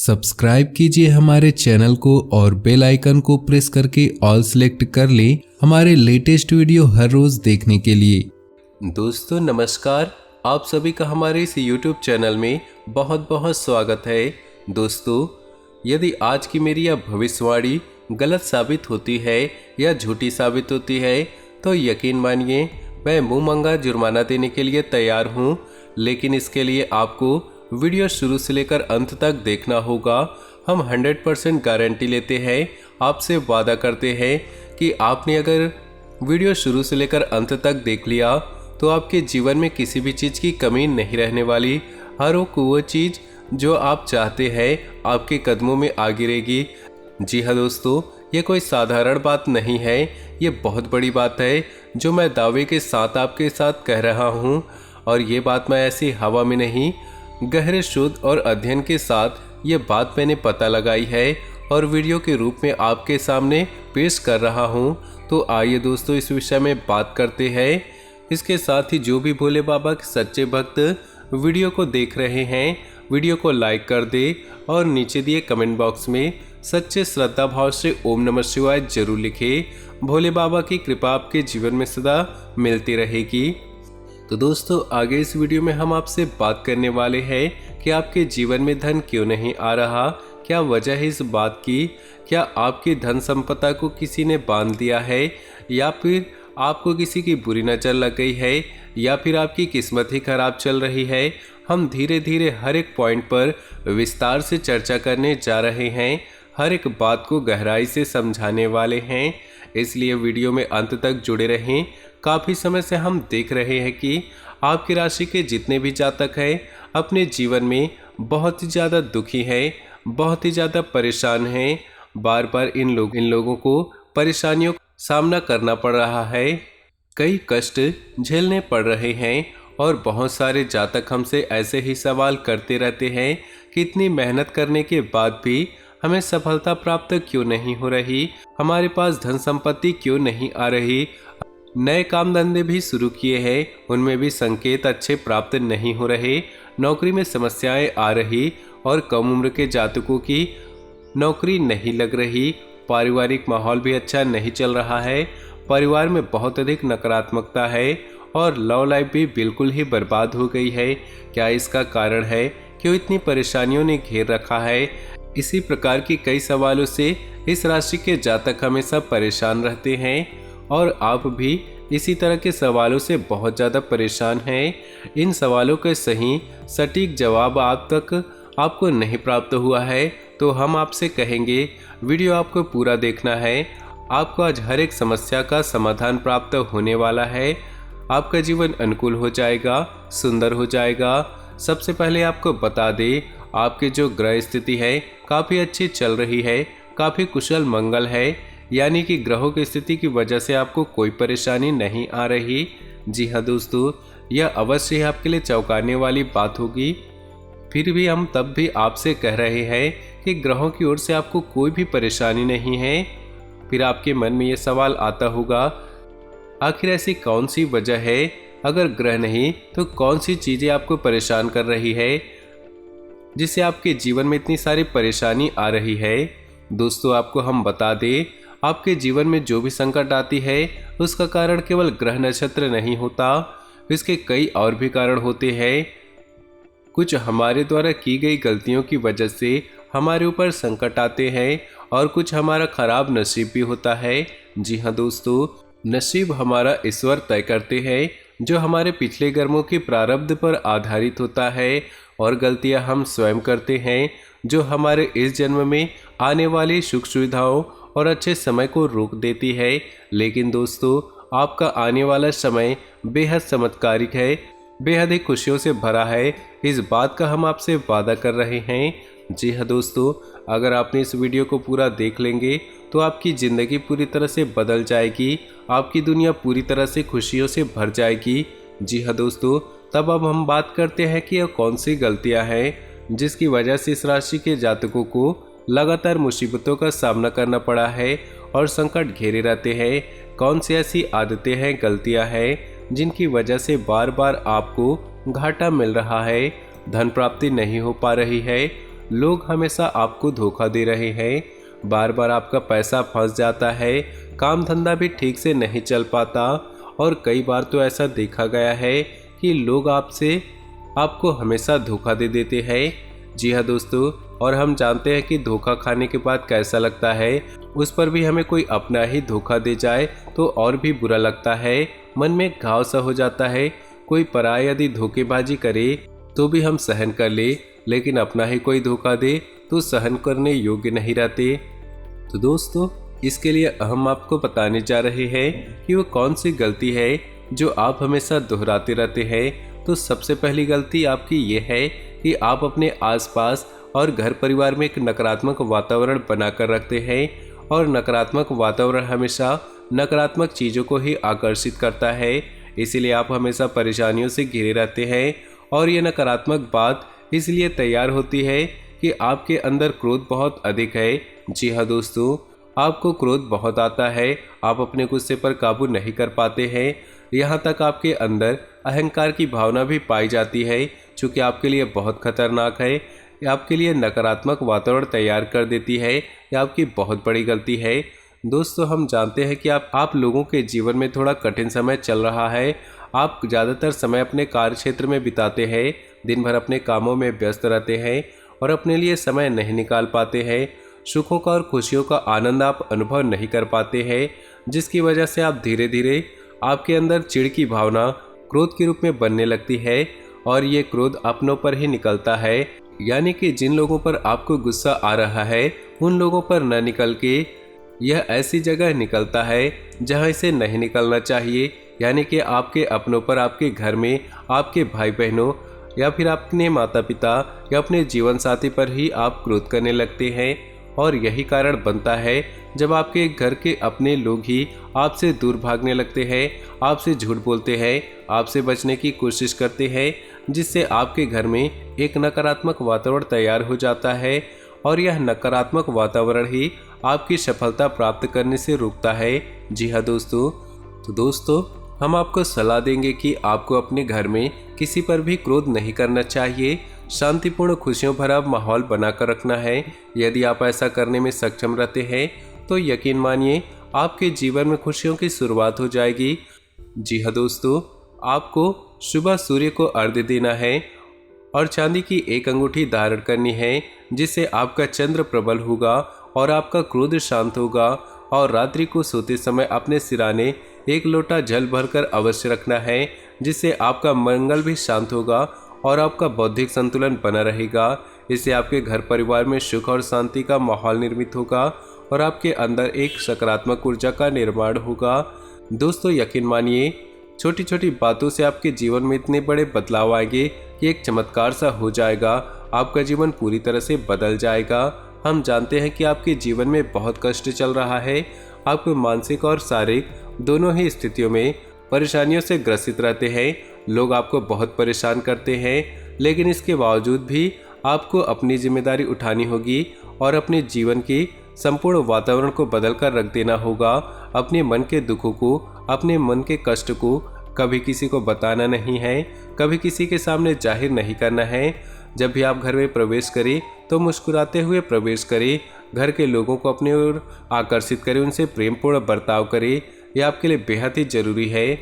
Subscribe कीजिए हमारे channel को और बेल आइकन को प्रेस करके ऑल सेलेक्ट कर लें हमारे लेटेस्ट वीडियो हर रोज देखने के लिए। दोस्तों नमस्कार, आप सभी का हमारे इस YouTube चैनल में बहुत बहुत स्वागत है। दोस्तों, यदि आज की मेरी यह भविष्यवाणी गलत साबित होती है या झूठी साबित होती है तो यकीन मानिए मैं मुंह मंगा जुर्माना देने के लिए तैयार हूँ, लेकिन इसके लिए आपको वीडियो शुरू से लेकर अंत तक देखना होगा। हम 100% गारंटी लेते हैं, आपसे वादा करते हैं कि आपने अगर वीडियो शुरू से लेकर अंत तक देख लिया तो आपके जीवन में किसी भी चीज़ की कमी नहीं रहने वाली। हर वो चीज़ जो आप चाहते हैं आपके कदमों में आ गिरेगी। जी हाँ दोस्तों, ये कोई साधारण बात नहीं है, ये बहुत बड़ी बात है जो मैं दावे के साथ आपके साथ कह रहा हूँ। और ये बात मैं ऐसी हवा में नहीं, गहरे शोध और अध्ययन के साथ ये बात मैंने पता लगाई है और वीडियो के रूप में आपके सामने पेश कर रहा हूँ। तो आइए दोस्तों इस विषय में बात करते हैं। इसके साथ ही जो भी भोले बाबा के सच्चे भक्त वीडियो को देख रहे हैं, वीडियो को लाइक कर दे और नीचे दिए कमेंट बॉक्स में सच्चे श्रद्धा भाव से ओम नमः शिवाय जरूर लिखे। भोले बाबा की कृपा आपके जीवन में सदा मिलती रहेगी। तो दोस्तों, आगे इस वीडियो में हम आपसे बात करने वाले हैं कि आपके जीवन में धन क्यों नहीं आ रहा, क्या वजह है इस बात की। क्या आपकी धन संपदा को किसी ने बांध दिया है, या फिर आपको किसी की बुरी नज़र लग गई है, या फिर आपकी किस्मत ही खराब चल रही है। हम धीरे धीरे हर एक पॉइंट पर विस्तार से चर्चा करने जा रहे हैं, हर एक बात को गहराई से समझाने वाले हैं, इसलिए वीडियो में अंत तक जुड़े रहें। काफ़ी समय से हम देख रहे हैं कि आपकी राशि के जितने भी जातक हैं अपने जीवन में बहुत ही ज़्यादा दुखी हैं, बहुत ही ज़्यादा परेशान हैं। बार बार इन लोगों को परेशानियों का सामना करना पड़ रहा है, कई कष्ट झेलने पड़ रहे हैं। और बहुत सारे जातक हमसे ऐसे ही सवाल करते रहते हैं कि इतनी मेहनत करने के बाद भी हमें सफलता प्राप्त क्यों नहीं हो रही, हमारे पास धन संपत्ति क्यों नहीं आ रही। नए काम धंधे भी शुरू किए हैं, उनमें भी संकेत अच्छे प्राप्त नहीं हो रहे, नौकरी में समस्याएं आ रही और कम उम्र के जातकों की नौकरी नहीं लग रही। पारिवारिक माहौल भी अच्छा नहीं चल रहा है, परिवार में बहुत अधिक नकारात्मकता है और लव लाइफ भी बिल्कुल ही बर्बाद हो गई है। क्या इसका कारण है, क्यों इतनी परेशानियों ने घेर रखा है। इसी प्रकार की कई सवालों से इस राशि के जातक हमेशा परेशान रहते हैं और आप भी इसी तरह के सवालों से बहुत ज़्यादा परेशान हैं। इन सवालों के सही सटीक जवाब आपको नहीं प्राप्त हुआ है तो हम आपसे कहेंगे वीडियो आपको पूरा देखना है। आपको आज हर एक समस्या का समाधान प्राप्त होने वाला है, आपका जीवन अनुकूल हो जाएगा, सुंदर हो जाएगा। सबसे पहले आपको बता दें, आपकी जो ग्रह स्थिति है काफ़ी अच्छी चल रही है, काफ़ी कुशल मंगल है, यानी कि ग्रहों की स्थिति की वजह से आपको कोई परेशानी नहीं आ रही। जी हाँ दोस्तों, यह अवश्य ही आपके लिए चौंकाने वाली बात होगी। फिर भी हम तब भी आपसे कह रहे हैं कि ग्रहों की ओर से आपको कोई भी परेशानी नहीं है। फिर आपके मन में ये सवाल आता होगा, आखिर ऐसी कौन सी वजह है, अगर ग्रह नहीं तो कौन सी चीज़ें आपको परेशान कर रही है जिससे आपके जीवन में इतनी सारी परेशानी आ रही है। दोस्तों, आपको हम बता दें, आपके जीवन में जो भी संकट आती है उसका कारण केवल ग्रह नक्षत्र नहीं होता, इसके कई और भी कारण होते हैं। कुछ हमारे द्वारा की गई गलतियों की वजह से हमारे ऊपर संकट आते हैं और कुछ हमारा खराब नसीब भी होता है। जी हाँ दोस्तों, नसीब हमारा ईश्वर तय करते हैं, जो हमारे पिछले कर्मों के प्रारब्ध पर आधारित होता है, और गलतियां हम स्वयं करते हैं जो हमारे इस जन्म में आने वाली सुख सुविधाओं और अच्छे समय को रोक देती है। लेकिन दोस्तों, आपका आने वाला समय बेहद चमत्कारिक है, बेहद ही खुशियों से भरा है, इस बात का हम आपसे वादा कर रहे हैं। जी हाँ दोस्तों, अगर आपने इस वीडियो को पूरा देख लेंगे तो आपकी ज़िंदगी पूरी तरह से बदल जाएगी, आपकी दुनिया पूरी तरह से खुशियों से भर जाएगी। जी हाँ दोस्तों, तब अब हम बात करते हैं कि यह कौन सी गलतियां हैं जिसकी वजह से इस राशि के जातकों को लगातार मुसीबतों का सामना करना पड़ा है और संकट घेरे रहते हैं। कौन सी ऐसी आदतें हैं, गलतियां हैं जिनकी वजह से बार बार आपको घाटा मिल रहा है, धन प्राप्ति नहीं हो पा रही है, लोग हमेशा आपको धोखा दे रहे हैं, बार बार आपका पैसा फंस जाता है, काम धंधा भी ठीक से नहीं चल पाता और कई बार तो ऐसा देखा गया है कि लोग आपको हमेशा धोखा दे देते हैं। जी हाँ दोस्तों, और हम जानते हैं कि धोखा खाने के बाद कैसा लगता है। उस पर भी हमें कोई अपना ही धोखा दे जाए तो और भी बुरा लगता है, मन में घाव सा हो जाता है। कोई पराया यदि धोखेबाजी करे तो भी हम सहन कर ले, लेकिन अपना ही कोई धोखा दे तो सहन करने योग्य नहीं रहते। तो दोस्तों, इसके लिए हम आपको बताने जा रहे हैं कि वो कौन सी गलती है जो आप हमेशा दोहराते रहते हैं। तो सबसे पहली गलती आपकी ये है कि आप अपने आसपास और घर परिवार में एक नकारात्मक वातावरण बनाकर रखते हैं, और नकारात्मक वातावरण हमेशा नकारात्मक चीज़ों को ही आकर्षित करता है। इसीलिए आप हमेशा परेशानियों से घिरे रहते हैं, और ये नकारात्मक बात इसलिए तैयार होती है कि आपके अंदर क्रोध बहुत अधिक है। जी हाँ दोस्तों, आपको क्रोध बहुत आता है, आप अपने गुस्से पर काबू नहीं कर पाते हैं। यहाँ तक आपके अंदर अहंकार की भावना भी पाई जाती है, जो कि आपके लिए बहुत खतरनाक है। ये आपके लिए नकारात्मक वातावरण तैयार कर देती है। यह आपकी बहुत बड़ी गलती है। दोस्तों, हम जानते हैं कि आप लोगों के जीवन में थोड़ा कठिन समय चल रहा है। आप ज़्यादातर समय अपने कार्य क्षेत्र में बिताते हैं, दिन भर अपने कामों में व्यस्त रहते हैं और अपने लिए समय नहीं निकाल पाते हैं। सुखों का और खुशियों का आनंद आप अनुभव नहीं कर पाते हैं, जिसकी वजह से आप धीरे धीरे आपके अंदर चिढ़ की भावना क्रोध के रूप में बनने लगती है, और ये क्रोध अपनों पर ही निकलता है। यानी कि जिन लोगों पर आपको गुस्सा आ रहा है उन लोगों पर न निकल के यह ऐसी जगह निकलता है जहां इसे नहीं निकलना चाहिए। यानी कि आपके अपनों पर, आपके घर में, आपके भाई बहनों या फिर अपने माता पिता या अपने जीवन साथी पर ही आप क्रोध करने लगते हैं। और यही कारण बनता है जब आपके घर के अपने लोग ही आपसे दूर भागने लगते हैं, आपसे झूठ बोलते हैं, आपसे बचने की कोशिश करते हैं, जिससे आपके घर में एक नकारात्मक वातावरण तैयार हो जाता है, और यह नकारात्मक वातावरण ही आपकी सफलता प्राप्त करने से रोकता है। जी हाँ दोस्तों, तो दोस्तों, हम आपको सलाह देंगे कि आपको अपने घर में किसी पर भी क्रोध नहीं करना चाहिए। शांतिपूर्ण खुशियों भरा माहौल बनाकर रखना है। यदि आप ऐसा करने में सक्षम रहते हैं तो यकीन मानिए आपके जीवन में खुशियों की शुरुआत हो जाएगी। जी हाँ दोस्तों, आपको सुबह सूर्य को अर्घ्य देना है और चांदी की एक अंगूठी धारण करनी है, जिससे आपका चंद्र प्रबल होगा और आपका क्रोध शांत होगा। और रात्रि को सोते समय अपने सिराने एक लोटा जल भरकर अवश्य रखना है, जिससे आपका मंगल भी शांत होगा और आपका बौद्धिक संतुलन बना रहेगा। इससे आपके घर परिवार में सुख और शांति का माहौल निर्मित होगा और आपके अंदर एक सकारात्मक ऊर्जा का निर्माण होगा। दोस्तों, यकीन मानिए छोटी छोटी बातों से आपके जीवन में इतने बड़े बदलाव आएंगे कि एक चमत्कार सा हो जाएगा। आपका जीवन पूरी तरह से बदल जाएगा। हम जानते हैं कि आपके जीवन में बहुत कष्ट चल रहा है। आप मानसिक और शारीरिक दोनों ही स्थितियों में परेशानियों से ग्रसित रहते हैं। लोग आपको बहुत परेशान करते हैं, लेकिन इसके बावजूद भी आपको अपनी जिम्मेदारी उठानी होगी और अपने जीवन की संपूर्ण वातावरण को बदल कर रख देना होगा। अपने मन के दुखों को, अपने मन के कष्ट को कभी किसी को बताना नहीं है, कभी किसी के सामने जाहिर नहीं करना है। जब भी आप घर में प्रवेश करें तो मुस्कुराते हुए प्रवेश करें। घर के लोगों को अपनी ओर आकर्षित करें, उनसे प्रेमपूर्ण बर्ताव करें। यह आपके लिए बेहद ही जरूरी है।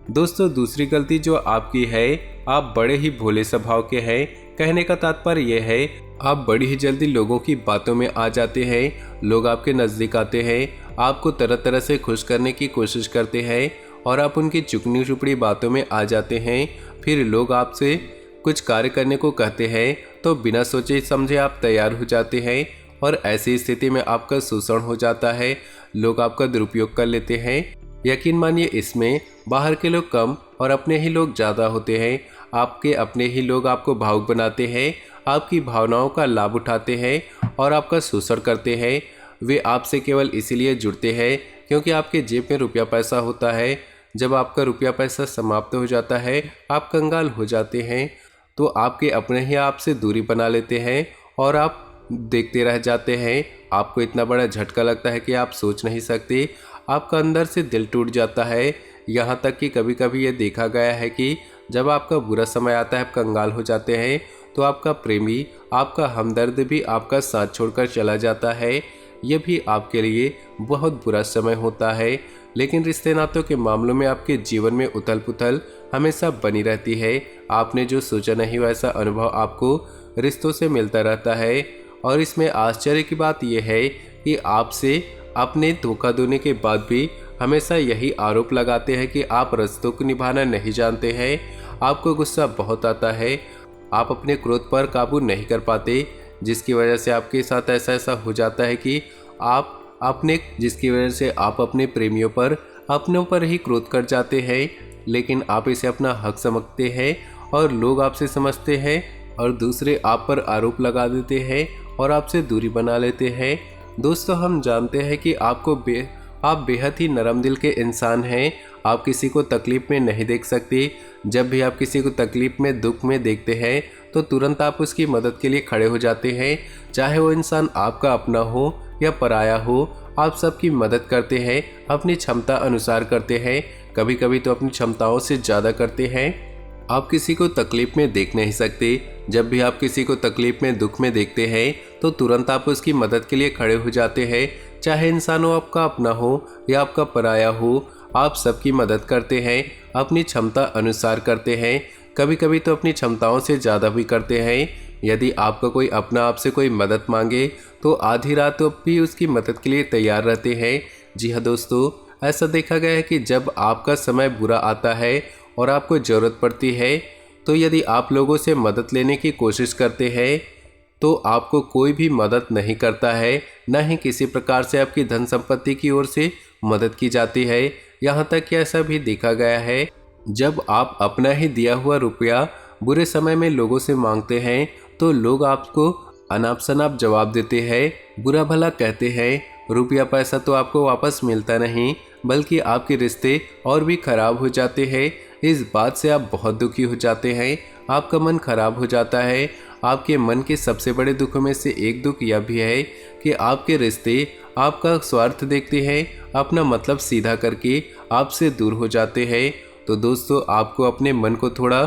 दोस्तों, दूसरी गलती जो आपकी है, आप बड़े ही भोले स्वभाव के हैं। कहने का तात्पर्य यह है, आप बड़ी ही जल्दी लोगों की बातों में आ जाते हैं। लोग आपके नज़दीक आते हैं, आपको तरह तरह से खुश करने की कोशिश करते हैं और आप उनकी चुकनी चुपड़ी बातों में आ जाते हैं। फिर लोग आपसे कुछ कार्य करने को कहते हैं तो बिना सोचे समझे आप तैयार हो जाते हैं, और ऐसी स्थिति में आपका शोषण हो जाता है। लोग आपका दुरुपयोग कर लेते हैं। यकीन मानिए इसमें बाहर के लोग कम और अपने ही लोग ज़्यादा होते हैं। आपके अपने ही लोग आपको भावुक बनाते हैं, आपकी भावनाओं का लाभ उठाते हैं और आपका शोषण करते हैं। वे आपसे केवल इसीलिए जुड़ते हैं क्योंकि आपके जेब में रुपया पैसा होता है। जब आपका रुपया पैसा समाप्त हो जाता है, आप कंगाल हो जाते हैं, तो आपके अपने ही आपसे दूरी बना लेते हैं और आप देखते रह जाते हैं। आपको इतना बड़ा झटका लगता है कि आप सोच नहीं सकते। आपका अंदर से दिल टूट जाता है। यहाँ तक कि कभी कभी ये देखा गया है कि जब आपका बुरा समय आता है, आप कंगाल हो जाते हैं, तो आपका प्रेमी आपका हमदर्द भी आपका साथ छोड़कर चला जाता है। ये भी आपके लिए बहुत बुरा समय होता है। लेकिन रिश्ते नातों के मामलों में आपके जीवन में उथल पुथल हमेशा बनी रहती है। आपने जो सोचा नहीं वैसा अनुभव आपको रिश्तों से मिलता रहता है। और इसमें आश्चर्य की बात यह है कि आपसे अपने धोखा देने के बाद भी हमेशा यही आरोप लगाते हैं कि आप रिश्तों को निभाना नहीं जानते हैं। आपको गुस्सा बहुत आता है, आप अपने क्रोध पर काबू नहीं कर पाते, जिसकी वजह से आपके साथ ऐसा हो जाता है कि आप अपने प्रेमियों पर अपनों पर ही क्रोध कर जाते हैं। लेकिन आप इसे अपना हक समझते हैं और लोग आपसे समझते हैं और दूसरे आप पर आरोप लगा देते हैं और आपसे दूरी बना लेते हैं। दोस्तों, हम जानते हैं कि आप बेहद ही नरम दिल के इंसान हैं। आप किसी को तकलीफ में नहीं देख सकते। जब भी आप किसी को तकलीफ में, दुख में देखते हैं तो तुरंत आप उसकी मदद के लिए खड़े हो जाते हैं। चाहे वो इंसान आपका अपना हो या पराया हो, आप सबकी मदद करते हैं, अपनी क्षमता अनुसार करते हैं, कभी कभी तो अपनी क्षमताओं से ज़्यादा करते हैं। आप किसी को तकलीफ में देख नहीं सकते। जब भी आप किसी को तकलीफ में, दुख में देखते हैं तो तुरंत आप उसकी मदद के लिए खड़े हो जाते हैं। चाहे इंसान हो आपका अपना हो या आपका पराया हो, आप सबकी मदद करते हैं, अपनी क्षमता अनुसार करते हैं, कभी कभी तो अपनी क्षमताओं से ज़्यादा भी करते हैं। यदि आपका कोई अपना आपसे कोई मदद मांगे तो आधी रात भी उसकी मदद के लिए तैयार रहते हैं। जी हाँ दोस्तों, ऐसा देखा गया है कि जब आपका समय बुरा आता है और आपको ज़रूरत पड़ती है तो यदि आप लोगों से मदद लेने की कोशिश करते हैं तो आपको कोई भी मदद नहीं करता है, न ही किसी प्रकार से आपकी धन संपत्ति की ओर से मदद की जाती है। यहाँ तक कि ऐसा भी देखा गया है, जब आप अपना ही दिया हुआ रुपया बुरे समय में लोगों से मांगते हैं तो लोग आपको अनाप शनाप जवाब देते हैं, बुरा भला कहते हैं। रुपया पैसा तो आपको वापस मिलता नहीं, बल्कि आपके रिश्ते और भी खराब हो जाते हैं। इस बात से आप बहुत दुखी हो जाते हैं, आपका मन खराब हो जाता है। आपके मन के सबसे बड़े दुखों में से एक दुख यह भी है कि आपके रिश्ते आपका स्वार्थ देखते हैं, अपना मतलब सीधा करके आपसे दूर हो जाते हैं। तो दोस्तों, आपको अपने मन को थोड़ा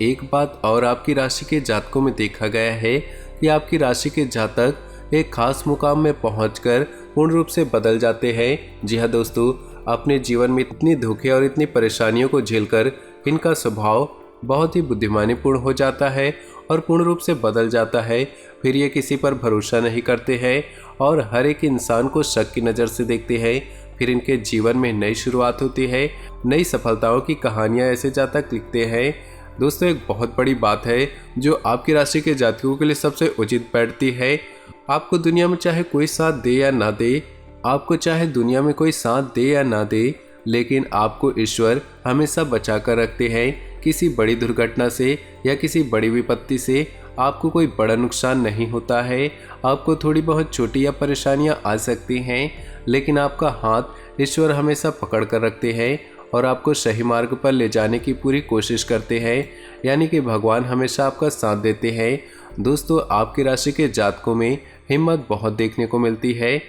एक बात और आपकी राशि के जातकों में देखा गया है कि आपकी राशि के जातक एक खास मुकाम में पहुंचकर पूर्ण रूप से बदल जाते हैं। जी हाँ दोस्तों, अपने जीवन में इतनी धोखे और इतनी परेशानियों को झेलकर इनका स्वभाव बहुत ही बुद्धिमानीपूर्ण हो जाता है और पूर्ण रूप से बदल जाता है। फिर ये किसी पर भरोसा नहीं करते हैं और हर एक इंसान को शक की नज़र से देखते हैं। फिर इनके जीवन में नई शुरुआत होती है, नई सफलताओं की कहानियाँ ऐसे जातक लिखते हैं। दोस्तों, एक बहुत बड़ी बात है जो आपकी राशि के जातकों के लिए सबसे उचित बैठती है। आपको दुनिया में चाहे कोई साथ दे या ना दे, लेकिन आपको ईश्वर हमेशा बचा कर रखते हैं। किसी बड़ी दुर्घटना से या किसी बड़ी विपत्ति से आपको कोई बड़ा नुकसान नहीं होता है। आपको थोड़ी बहुत छोटी या परेशानियां आ सकती हैं, लेकिन आपका हाथ ईश्वर हमेशा पकड़ कर रखते हैं और आपको सही मार्ग पर ले जाने की पूरी कोशिश करते हैं। यानी कि भगवान हमेशा आपका साथ देते हैं। दोस्तों, आपकी राशि के जातकों में हिम्मत बहुत देखने को मिलती है।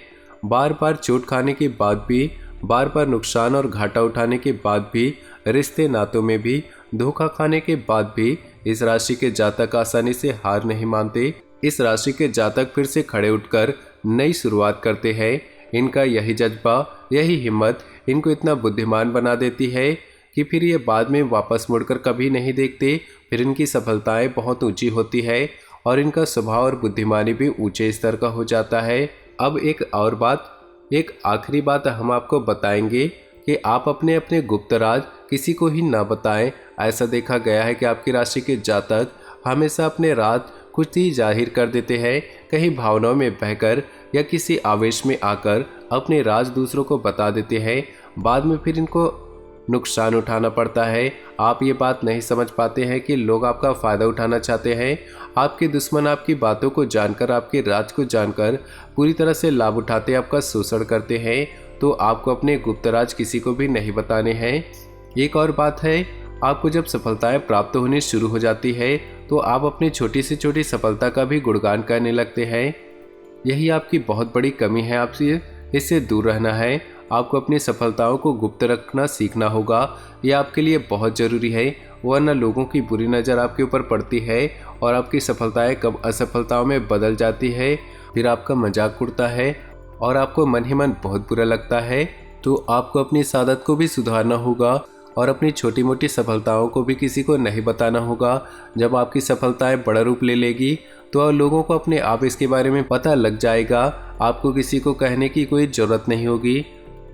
बार बार चोट खाने के बाद भी, बार बार नुकसान और घाटा उठाने के बाद भी, रिश्ते नातों में भी धोखा खाने के बाद भी इस राशि के जातक आसानी से हार नहीं मानते। इस राशि के जातक फिर से खड़े उठकर नई शुरुआत करते हैं। इनका यही जज्बा, यही हिम्मत इनको इतना बुद्धिमान बना देती है कि फिर ये बाद में वापस मुड़कर कभी नहीं देखते। फिर इनकी सफलताएं बहुत ऊंची होती है और इनका स्वभाव और बुद्धिमानी भी ऊंचे स्तर का हो जाता है। अब एक आखिरी बात हम आपको बताएंगे कि आप अपने अपने गुप्त राज किसी को ही ना बताएं। ऐसा देखा गया है कि आपकी राशि के जातक हमेशा अपने राज कुछ ही जाहिर कर देते हैं, कहीं भावनाओं में बहकर या किसी आवेश में आकर अपने राज दूसरों को बता देते हैं। बाद में फिर इनको नुकसान उठाना पड़ता है। आप ये बात नहीं समझ पाते हैं कि लोग आपका फ़ायदा उठाना चाहते हैं। आपके दुश्मन आपकी बातों को जानकर, आपके राज को जानकर पूरी तरह से लाभ उठाते, आपका शोषण करते हैं। तो आपको अपने गुप्त राज किसी को भी नहीं बताने हैं। एक और बात है, आपको जब सफलताएं प्राप्त होनी शुरू हो जाती है तो आप अपनी छोटी से छोटी सफलता का भी गुणगान करने लगते हैं। यही आपकी बहुत बड़ी कमी है, आपसे इससे दूर रहना है। आपको अपनी सफलताओं को गुप्त रखना सीखना होगा। ये आपके लिए बहुत ज़रूरी है, वरना लोगों की बुरी नज़र आपके ऊपर पड़ती है और आपकी सफलताएं कब असफलताओं में बदल जाती है, फिर आपका मजाक उड़ता है और आपको मन ही मन बहुत बुरा लगता है, तो आपको अपनी इस आदत को भी सुधारना होगा और अपनी छोटी मोटी सफलताओं को भी किसी को नहीं बताना होगा। जब आपकी सफलताएं बड़ा रूप ले लेगी तो लोगों को अपने आप इसके बारे में पता लग जाएगा। आपको किसी को कहने की कोई ज़रूरत नहीं होगी।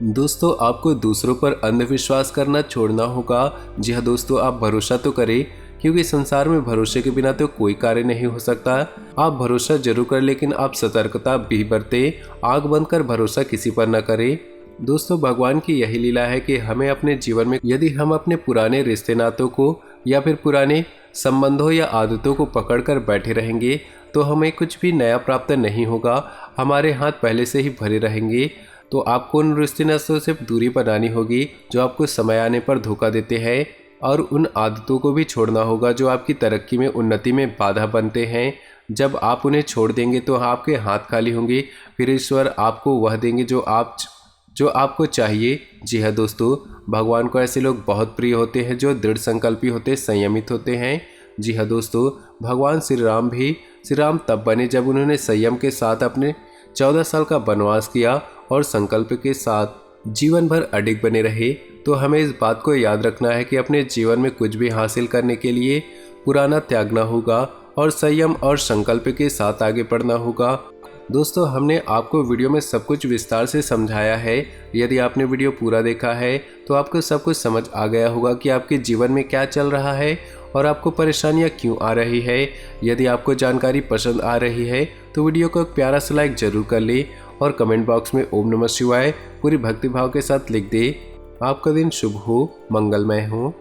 दोस्तों, आपको दूसरों पर अंधविश्वास करना छोड़ना होगा। जी हाँ दोस्तों, आप भरोसा तो करें, क्योंकि संसार में भरोसे के बिना तो कोई कार्य नहीं हो सकता। आप भरोसा जरूर करें, लेकिन आप सतर्कता भी बरतें। आंख बंद कर भरोसा किसी पर न करें। दोस्तों, भगवान की यही लीला है कि हमें अपने जीवन में यदि हम अपने पुराने रिश्ते नातों को या फिर पुराने संबंधों या आदतों को पकड़कर बैठे रहेंगे तो हमें कुछ भी नया प्राप्त नहीं होगा। हमारे हाथ पहले से ही भरे रहेंगे। तो आपको उन रिश्ते नातों से दूरी बनानी होगी जो आपको समय आने पर धोखा देते हैं, और उन आदतों को भी छोड़ना होगा जो आपकी तरक्की में, उन्नति में बाधा बनते हैं। जब आप उन्हें छोड़ देंगे तो आपके हाथ खाली होंगे। फिर ईश्वर आपको वह देंगे जो आपको चाहिए। जी हाँ दोस्तों, भगवान को ऐसे लोग बहुत प्रिय होते हैं जो दृढ़ संकल्पी होते, संयमित होते हैं। जी हाँ दोस्तों, भगवान श्री राम तब बने जब उन्होंने संयम के साथ अपने 14 साल का वनवास किया और संकल्प के साथ जीवन भर अडिग बने रहे। तो हमें इस बात को याद रखना है कि अपने जीवन में कुछ भी हासिल करने के लिए पुराना त्यागना होगा और संयम और संकल्प के साथ आगे बढ़ना होगा। दोस्तों, हमने आपको वीडियो में सब कुछ विस्तार से समझाया है। यदि आपने वीडियो पूरा देखा है तो आपको सब कुछ समझ आ गया होगा कि आपके जीवन में क्या चल रहा है और आपको परेशानियां क्यों आ रही है। यदि आपको जानकारी पसंद आ रही है तो वीडियो को एक प्यारा सा लाइक जरूर कर ले और कमेंट बॉक्स में ओम नमः शिवाय पूरी भक्तिभाव के साथ लिख दे। आपका दिन शुभ हो, मंगलमय हो।